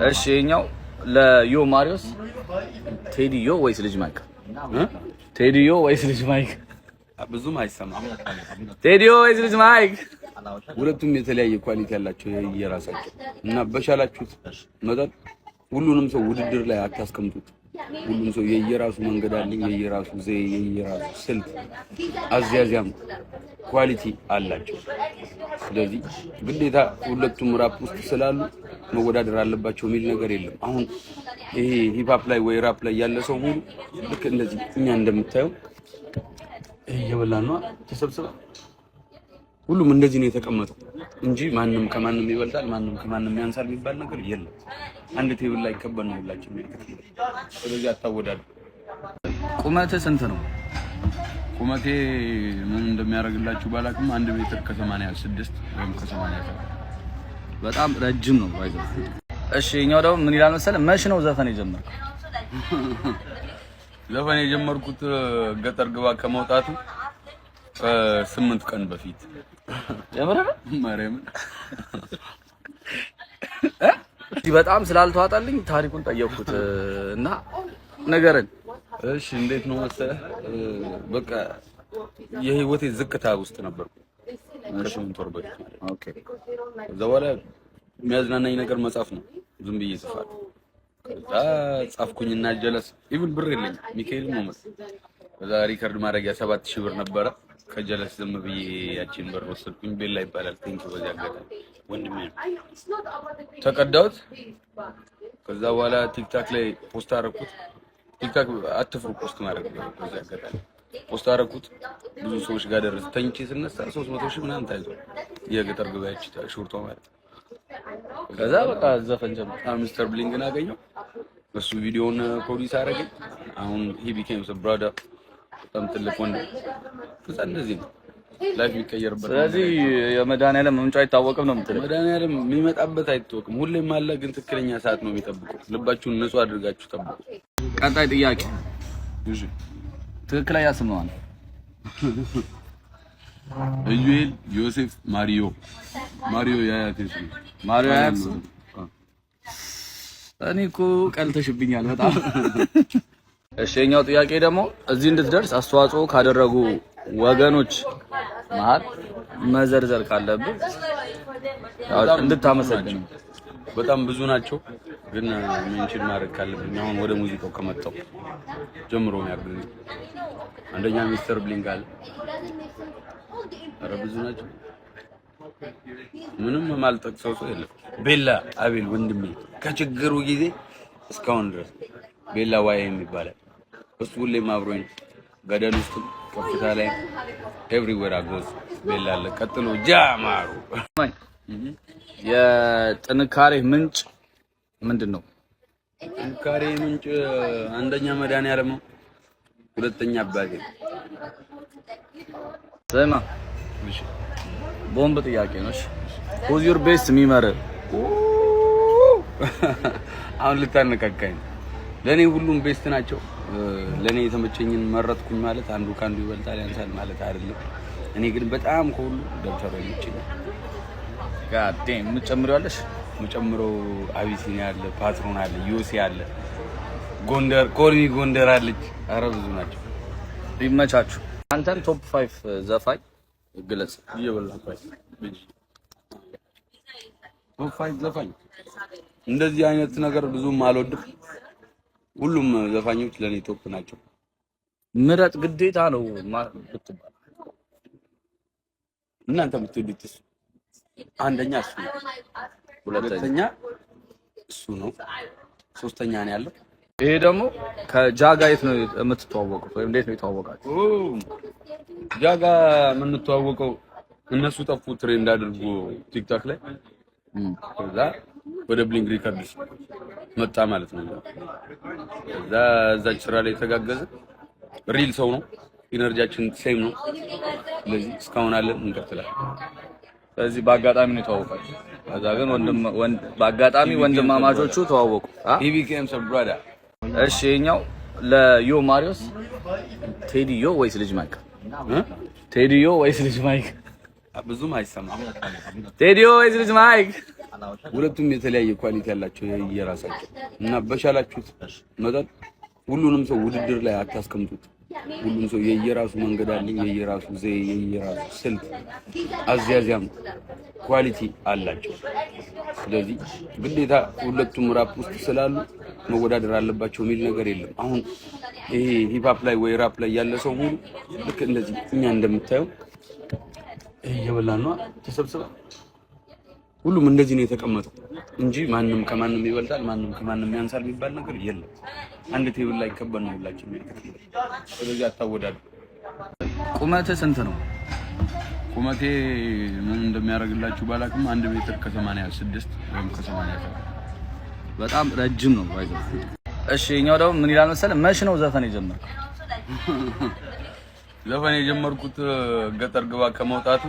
እሺ የኛው ለዮ ማሪዮስ ቴዲዮ ወይስ ልጅ ማይክ? ቴዲዮ ወይስ ልጅ ማይክ? ብዙም አይሰማም። ቴዲዮ ወይስ ልጅ ማይክ? ሁለቱም የተለያየ ኳሊቲ ያላቸው የራሳቸው እና በሻላችሁት መጠን ሁሉንም ሰው ውድድር ላይ አታስቀምጡት። ሁሉም ሰው የየራሱ መንገድ አለኝ፣ የየራሱ ዘዬ፣ የየራሱ ስልት አዝያዝያም ኳሊቲ አላቸው። ስለዚህ ግዴታ ሁለቱም ራፕ ውስጥ ስላሉ መወዳደር አለባቸው የሚል ነገር የለም። አሁን ይሄ ሂፕ ላይ ወይ ራፕ ላይ ያለ ሰው ሁሉ ልክ እንደዚህ እኛ እንደምታየው እየበላን ነው ተሰብስበ ሁሉም እንደዚህ ነው የተቀመጠው እንጂ ማንም ከማንም ይበልጣል፣ ማንም ከማንም ያንሳል የሚባል ነገር የለም። አንድ ቴብል ላይ ከበን ነው ሁላችንም። ስለዚህ አታወዳዱ። ቁመትህ ስንት ነው? ቁመቴ ምን እንደሚያደርግላችሁ ባላቅም 1 ሜትር ከ86 ወይም ከ87 በጣም ረጅም ነው ባይዘው። እሺ እኛው ደግሞ ምን ይላል መሰለህ፣ መች ነው ዘፈን የጀመርከው? ዘፈን የጀመርኩት ገጠር ግባ ከመውጣቱ ከ8 ቀን በፊት የምር ማርያም በጣም ስላልተዋጣልኝ ታሪኩን ጠየቅኩት እና ነገርን። እሺ እንዴት ነው መሰለህ፣ በቃ የህይወቴ ዝቅታ ውስጥ ነበርኩ ከ8 ወር በፊት። ኦኬ ከዛ በኋላ የሚያዝናናኝ ነገር መጻፍ ነው። ዝም ብዬ ጽፋለሁ። ከዛ ጻፍኩኝና ጀለስ ኢቭን ብር የለኝም ሚካኤል ነው ማለት ከዛ ሪከርድ ማድረጊያ 7000 ብር ነበረ። ከጀለስ ዝም ብዬ ያቺን ብር ወሰድኩኝ። ቤላ ይባላል ቴንኪው በዚህ አጋጣሚ ወንድሜ ተቀዳሁት። ከዛ በኋላ ቲክታክ ላይ ፖስት አደረኩት። ቲክታክ አትፍሩ ፖስት ማድረግ ነው። በዚህ አጋጣሚ ፖስት አደረኩት። ብዙ ሰዎች ጋር ደረሰ። ተኝቼ ስነሳ 300,000 ምናምን ታይቷል። የገጠር ገበያች ሹርቶ ማለት ከዛ በቃ ዘፈን ጀመርኩ። ሚስተር ብሊንግን አገኘው። እሱ ቪዲዮውን ፕሮዲዩስ አደረገኝ። አሁን he became a brother በጣም ትልቅ ወንድ ከዛ እንደዚህ ነው ላይፍ የሚቀየርበት። ስለዚህ የመድኃኒዓለም መምጫ አይታወቅም ነው የምትለው? መድኃኒዓለም የሚመጣበት አይታወቅም። ሁሌም አለ፣ ግን ትክክለኛ ሰዓት ነው የሚጠብቀው። ልባችሁን ንጹህ አድርጋችሁ ጠብቁ። ቀጣይ ጥያቄ። እሺ ትክክለኛ ስም ነው? ኢዩኤል ዮሴፍ ማሪዮ ያያቴ ስም ማሪዮ ያያቴ ስም። እኔ እኮ ቀልተሽብኛል በጣም። እሺ የኛው ጥያቄ ደግሞ እዚህ እንድትደርስ አስተዋጽኦ ካደረጉ ወገኖች መሀል መዘርዘር ካለብህ እንድታመሰግን። በጣም ብዙ ናቸው፣ ግን ሜንሽን ማድረግ ካለብኝ አሁን ወደ ሙዚቃው ከመጣው ጀምሮ ነው ያርግልኝ። አንደኛ ሚስተር ብሊንግ አለ። ኧረ ብዙ ናቸው፣ ምንም ማልጠቅሰው ሰው የለም። ቤላ አቤል ወንድሜ ከችግሩ ጊዜ እስካሁን ድረስ ቤላ ዋይ የሚባለው እሱ ሁሌም አብሮኝ ገደል ውስጥ ከፍታ ላይ ኤቭሪዌር አጎዝ ቤላ አለ። ቀጥሎ ጃማሩ። የጥንካሬ ምንጭ ምንድነው? ጥንካሬ ምንጭ አንደኛ መድኃኒዓለም ነው፣ ሁለተኛ አባቴ። ስማ እሺ፣ ቦምብ ጥያቄ ነው። እሺ who's your best ሚመር? አሁን ልታነቃቃኝ። ለኔ ሁሉም ቤስት ናቸው። ለኔ የተመቸኝን መረጥኩኝ ማለት አንዱ ካንዱ ይበልጣል ያንሳል ማለት አይደለም። እኔ ግን በጣም ከሁሉ ደብተር ይችላል ጋዴም ምጨምሪዋለሽ። ምጨምረው አቢሲኒያ አለ፣ ፓትሮን አለ፣ ዩሲ አለ፣ ጎንደር ኮልሚ ጎንደር አለች። ኧረ ብዙ ናቸው። ይመቻችሁ። አንተን ቶፕ 5 ዘፋኝ ግለጽ። ይበላፋይ ቶፕ 5 ዘፋኝ እንደዚህ አይነት ነገር ብዙም አልወድም። ሁሉም ዘፋኞች ለኔ ቶፕ ናቸው። ምረጥ ግዴታ ነው ብትባል እናንተ የምትወዱት እሱ አንደኛ እሱ ነው፣ ሁለተኛ እሱ ነው፣ ሶስተኛ ነው ያለው። ይሄ ደግሞ ከጃጋ የት ነው የምትተዋወቁት ወይም እንዴት ነው የተዋወቃችሁ? ጃጋ የምንተዋወቀው እነሱ ጠፉ ትሬንድ አድርጎ ቲክቶክ ላይ ከዛ ወደ ብሊንግ ሪከርድስ መጣ ማለት ነው። ከዛ እዛች ስራ ላይ ተጋገዘ። ሪል ሰው ነው፣ ኢነርጂያችን ሴም ነው። ስለዚህ እስካሁን አለን እንቀጥላለን። ስለዚህ በአጋጣሚ ነው የተዋወቃችሁ። ከዛ ግን በአጋጣሚ ወንድማማቾቹ ተዋወቁ። he became some brother። እሺ የኛው ለዮ ማሪዮስ ቴዲዮ ወይስ ልጅ ማይክ? ቴዲዮ ወይስ ልጅ ማይክ? ብዙም አይሰማም። ቴዲዮ ወይስ ልጅ ማይክ? ሁለቱም የተለያየ ኳሊቲ ያላቸው የራሳቸው እና በቻላችሁት መጠን ሁሉንም ሰው ውድድር ላይ አታስቀምጡት። ሁሉም ሰው የየራሱ መንገድ አለው፣ የየራሱ ዘዬ፣ የየራሱ ስልት፣ አዝያዝያም ኳሊቲ አላቸው። ስለዚህ ግዴታ ሁለቱም ራፕ ውስጥ ስላሉ መወዳደር አለባቸው የሚል ነገር የለም። አሁን ይሄ ሂፕ ላይ ወይ ራፕ ላይ ያለ ሰው ሙሉ ልክ እንደዚህ እኛ እንደምታየው እየበላን ነው ተሰብስበን፣ ሁሉም እንደዚህ ነው የተቀመጠው እንጂ ማንም ከማንም ይበልጣል፣ ማንም ከማንም ያንሳል የሚባል ነገር የለም። አንድ ቴብል ላይ ከበን ነው ሁላችን የሚያከፍለው። ስለዚህ አታወዳዱ። ቁመትህ ስንት ነው? ቁመቴ ምን እንደሚያደርግላችሁ ባላቅም 1 ሜትር ከ86 ወይም ከ87 በጣም ረጅም ነው ባይዘው። እሺ እኛው ደግሞ ምን ይላል መሰለህ፣ መች ነው ዘፈን የጀመርከው? ዘፈን የጀመርኩት ገጠር ግባ ከመውጣቱ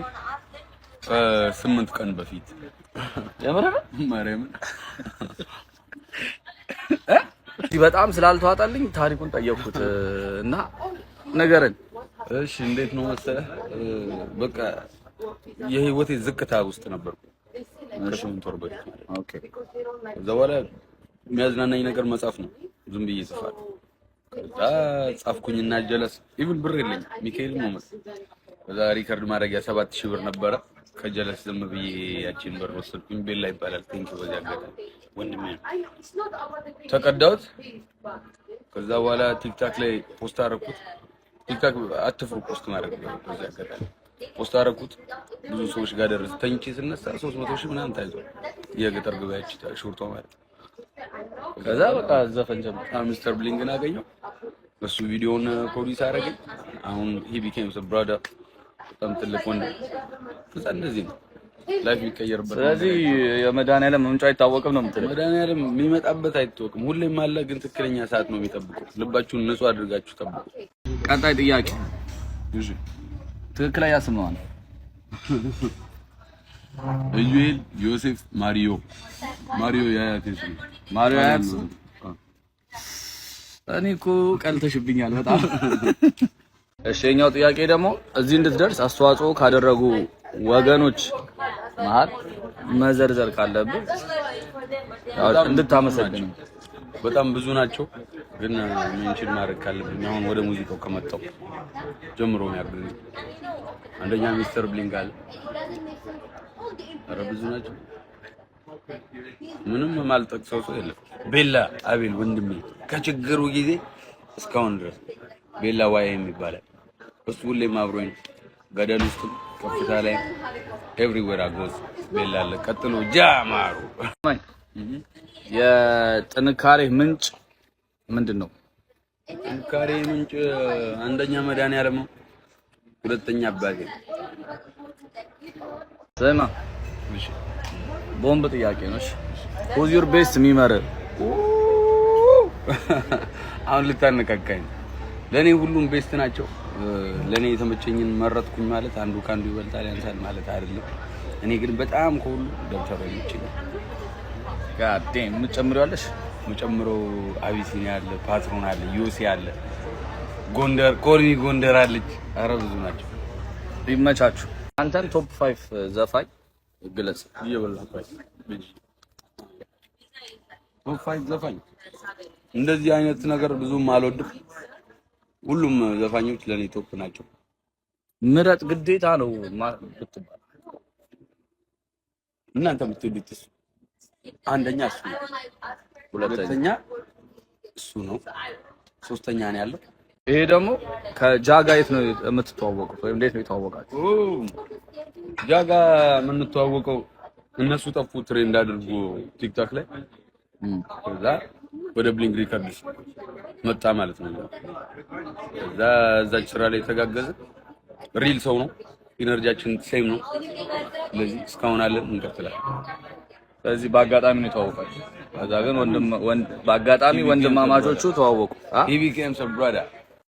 8 ቀን በፊት ጀመረ። ማርያም በጣም ስላልተዋጣልኝ ታሪኩን ጠየቅኩት እና ነገርን። እሺ እንዴት ነው መሰለህ፣ በቃ የህይወቴ ዝቅታ ውስጥ ነበርኩ ከ8 ወር በፊት። ኦኬ ከዛ በኋላ የሚያዝናናኝ ነገር መጻፍ ነው። ዝም ብዬ ጽፋለሁ። ከዛ ጻፍኩኝና ጀለስ ኢቭን ብር የለኝም ሚካኤል ሞመስ። ከዛ ሪከርድ ማድረጊያ 7000 ብር ነበረ። ከጀለስ ዝም ብዬ ያቺን ብር ወሰድኩኝ። ቤላ ይባላል ቴንክ በዚያ አጋጣሚ ወንድሜ ተቀዳሁት። ከዛ በኋላ ቲክታክ ላይ ፖስት አደረኩት። ቲክታክ አትፍሩ ፖስት ማድረግ ነው። በዚያ አጋጣሚ ፖስት አደረኩት። ብዙ ሰዎች ጋር ደረሰ። ተኝቼ ስነሳ 300 ሺህ ምናምን ታይቷል። የገጠር ገበያች ሹርቶ ማለት። ከዛ በቃ ዘፈን ጀመርኩ። ሚስተር ብሊንግን አገኘው። እሱ ቪዲዮውን ፕሮዲዩስ አደረገኝ። አሁን he became a brother በጣም ትልቅ ወንድ። ከዛ እንደዚህ ነው ላይፍ የሚቀየርበት። ስለዚህ የመድኃኒዓለም መምጫ አይታወቅም ነው የምትለው? መድኃኒዓለም የሚመጣበት አይታወቅም። ሁሌም አለ፣ ግን ትክክለኛ ሰዓት ነው የሚጠብቁት። ልባችሁን ንጹህ አድርጋችሁ ጠብቁ። ቀጣይ ጥያቄ። እሺ ትክክለኛ ስም ነው አንተ? ኢዩኤል ዮሴፍ ማሪዮ። ማሪዮ ያያት እሱ ማሪዮ ያያት። እኔ እኮ ቀልተሽብኛል በጣም። እሺ የኛው ጥያቄ ደግሞ እዚህ እንድትደርስ አስተዋጽኦ ካደረጉ ወገኖች መሀል መዘርዘር ካለብህ እንድታመሰግን። በጣም ብዙ ናቸው፣ ግን ሜንሽን ማድረግ ካለብኝ አሁን ወደ ሙዚቃው ከመጣው ጀምሮ ነው ያገኘው። አንደኛ ሚስተር ብሊንግ አለ። ኧረ ብዙ ናቸው፣ ምንም ማልጠቅሰው ሰው የለም። ቤላ አቤል ወንድሜ ከችግሩ ጊዜ እስካሁን ድረስ ቤላ ዋይ የሚባል እሱ ሁሌም አብሮኝ ገደል ውስጥ ከፍታ ላይ ኤቭሪዌር አጎዝ ቤላ አለ። ቀጥሎ ጃማሩ። የጥንካሬ ምንጭ ምንድነው? ጥንካሬ ምንጭ አንደኛ መድኃኒዓለም ነው፣ ሁለተኛ አባቴ። ስማ እሺ፣ ቦምብ ጥያቄ ነው። እሺ who's your best ሚመር? አሁን ልታነቃቃኝ። ለኔ ሁሉም ቤስት ናቸው። ለኔ የተመቸኝን መረጥኩኝ ማለት አንዱ ካንዱ ይበልጣል ያንሳል ማለት አይደለም። እኔ ግን በጣም ከሁሉ ደብተር ይችላል። ጋዴም ምጨምሪዋለሽ? ምጨምረው አቢሲኒያ አለ፣ ፓትሮን አለ፣ ዩሲ አለ፣ ጎንደር ኮልሚ ጎንደር አለች። ኧረ ብዙ ናቸው። ይመቻችሁ። አንተን ቶፕ 5 ዘፋኝ ግለጽ። ይበላፋይ ቶፕ 5 ዘፋኝ እንደዚህ አይነት ነገር ብዙም አልወድም። ሁሉም ዘፋኞች ለኔ ቶፕ ናቸው። ምረጥ ግዴታ ነው ብትባል እናንተ የምትወዱት እሱ አንደኛ እሱ ነው፣ ሁለተኛ እሱ ነው፣ ሶስተኛ ነው ያለው። ይሄ ደግሞ ከጃጋ የት ነው የምትተዋወቁት ወይም እንዴት ነው የተዋወቃችሁ? ጃጋ የምንተዋወቀው እነሱ ጠፉ ትሬንድ አድርጎ ቲክታክ ላይ ከዛ ወደ ብሊንግ ሪከርድስ መጣ ማለት ነው። ከዛ እዛች ስራ ላይ ተጋገዘ። ሪል ሰው ነው፣ ኢነርጂያችን ሴም ነው። ስለዚህ እስካሁን አለን፣ እንቀጥላለን። ስለዚህ በአጋጣሚ ነው የተዋወቃችሁ። ከዛ ግን በአጋጣሚ ወንድማማቾቹ ተዋወቁ። he became some brother